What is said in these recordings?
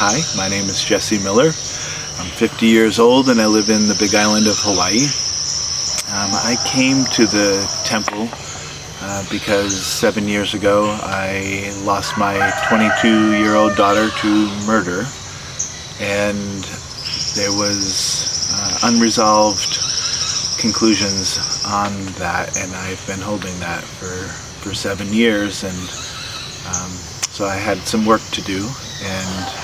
Hi, my name is Jesse Miller. I'm 50 years old and I live in the Big Island of Hawaii. I came to the temple because 7 years ago I lost my 22-year-old daughter to murder, and there was unresolved conclusions on that, and I've been holding that for 7 years, and so I had some work to do, and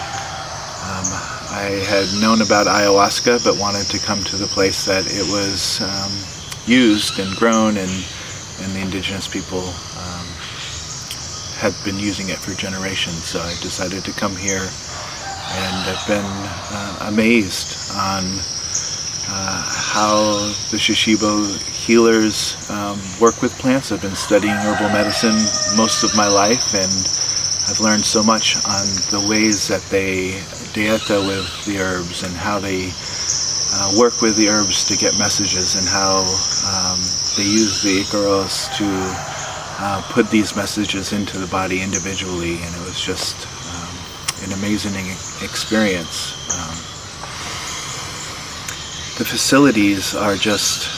I had known about ayahuasca but wanted to come to the place that it was used and grown, and the indigenous people had been using it for generations. So I decided to come here, and I've been amazed on how the Shipibo healers work with plants. I've been studying herbal medicine most of my life, and I've learned so much on the ways that they dieta with the herbs, and how they work with the herbs to get messages, and how they use the Icaros to put these messages into the body individually, and it was just an amazing experience. The facilities are just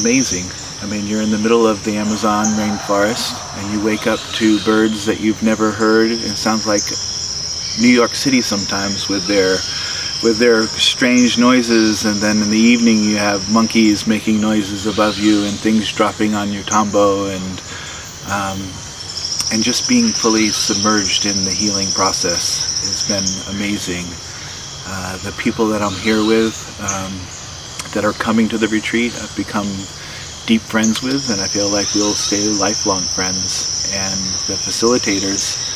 amazing. I mean, you're in the middle of the Amazon rainforest, and you wake up to birds that you've never heard. It sounds like New York City sometimes with their strange noises, and then in the evening you have monkeys making noises above you, and things dropping on your tambo, and just being fully submerged in the healing process has been amazing. The people that I'm here with, that are coming to the retreat, I've become deep friends with, and I feel like we'll stay lifelong friends. And the facilitators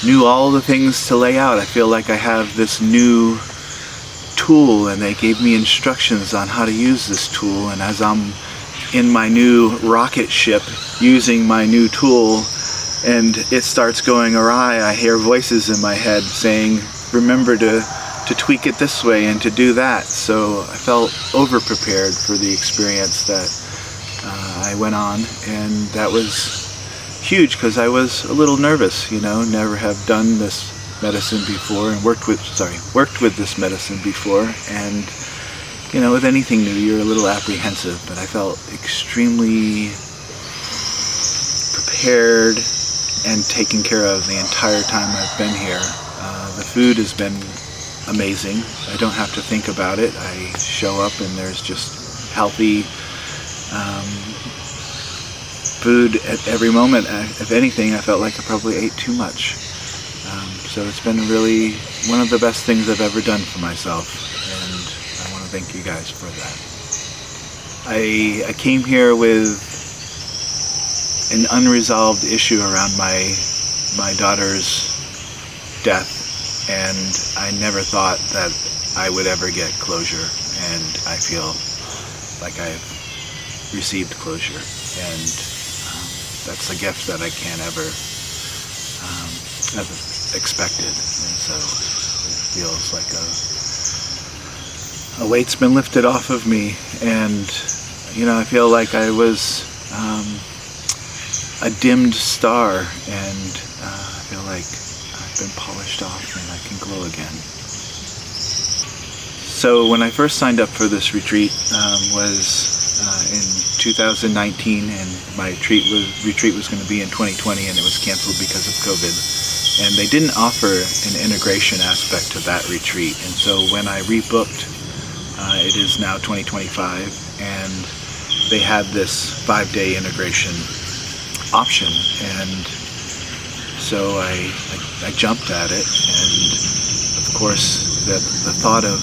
knew all the things to lay out. I feel like I have this new tool, and they gave me instructions on how to use this tool, and as I'm in my new rocket ship using my new tool and it starts going awry, I hear voices in my head saying, remember to tweak it this way and to do that. So I felt over-prepared for the experience that I went on, and that was huge because I was a little nervous, never have done this medicine before, and worked with this medicine before, and with anything new you're a little apprehensive, but I felt extremely prepared and taken care of the entire time I've been here. The food has been amazing. I don't have to think about it. I show up and there's just healthy food at every moment. If anything, I felt like I probably ate too much. So it's been really one of the best things I've ever done for myself, and I want to thank you guys for that. I came here with an unresolved issue around my daughter's death, and I never thought that I would ever get closure, and I feel like I've received closure, and that's a gift that I can't ever have expected, and so it feels like a weight's been lifted off of me, and I feel like I was a dimmed star, and I feel like I've been polished off and I can glow again. So when I first signed up for this retreat was in 2019, and my retreat was going to be in 2020, and it was canceled because of COVID. And they didn't offer an integration aspect to that retreat, and so when I rebooked, it is now 2025, and they had this 5-day integration option, and so I jumped at it, and of course the thought of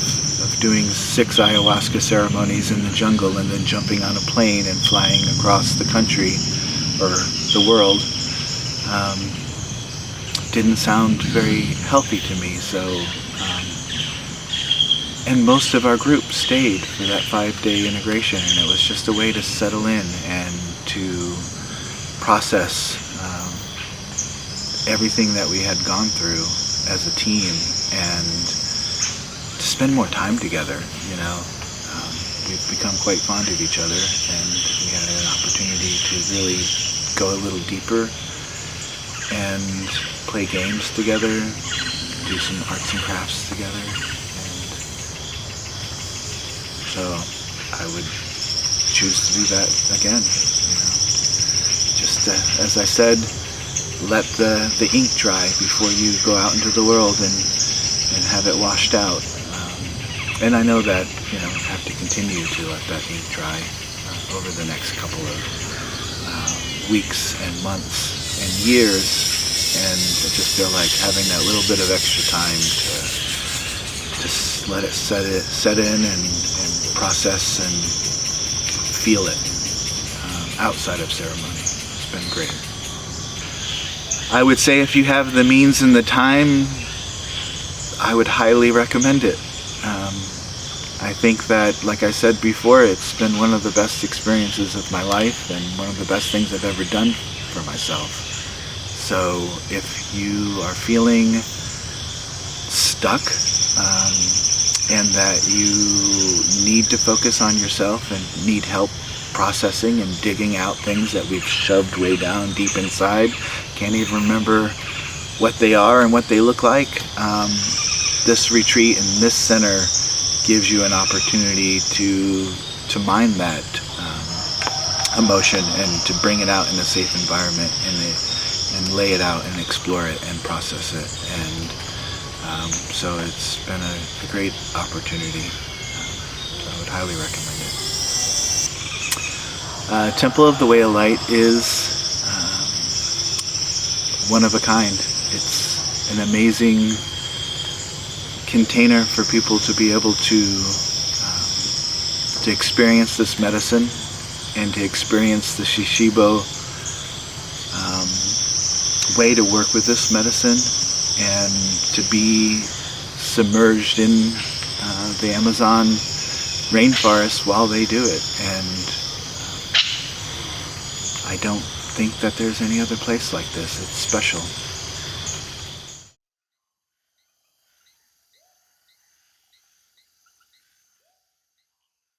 doing 6 ayahuasca ceremonies in the jungle and then jumping on a plane and flying across the country or the world didn't sound very healthy to me. So and most of our group stayed for that 5-day integration, and it was just a way to settle in and to process everything that we had gone through as a team, and to spend more time together. We've become quite fond of each other, and we had an opportunity to really go a little deeper and play games together, do some arts and crafts together. And so I would choose to do that again. Just as I said, let the ink dry before you go out into the world and have it washed out. And I know that have to continue to let that ink dry over the next couple of weeks and months and years. And I just feel like having that little bit of extra time to just let it set in and process and feel it outside of ceremony. It's been great. I would say if you have the means and the time, I would highly recommend it. I think that, like I said before, it's been one of the best experiences of my life and one of the best things I've ever done for myself. So if you are feeling stuck and that you need to focus on yourself and need help processing and digging out things that we've shoved way down deep inside, can't even remember what they are and what they look like, this retreat and this center gives you an opportunity to mine that emotion and to bring it out in a safe environment and lay it out and explore it and process it. And so it's been a great opportunity. So I would highly recommend it. Temple of the Way of Light is one of a kind. It's an amazing container for people to be able to experience this medicine and to experience the Shipibo way to work with this medicine and to be submerged in the Amazon rainforest while they do it. And I don't think that there's any other place like this. It's special.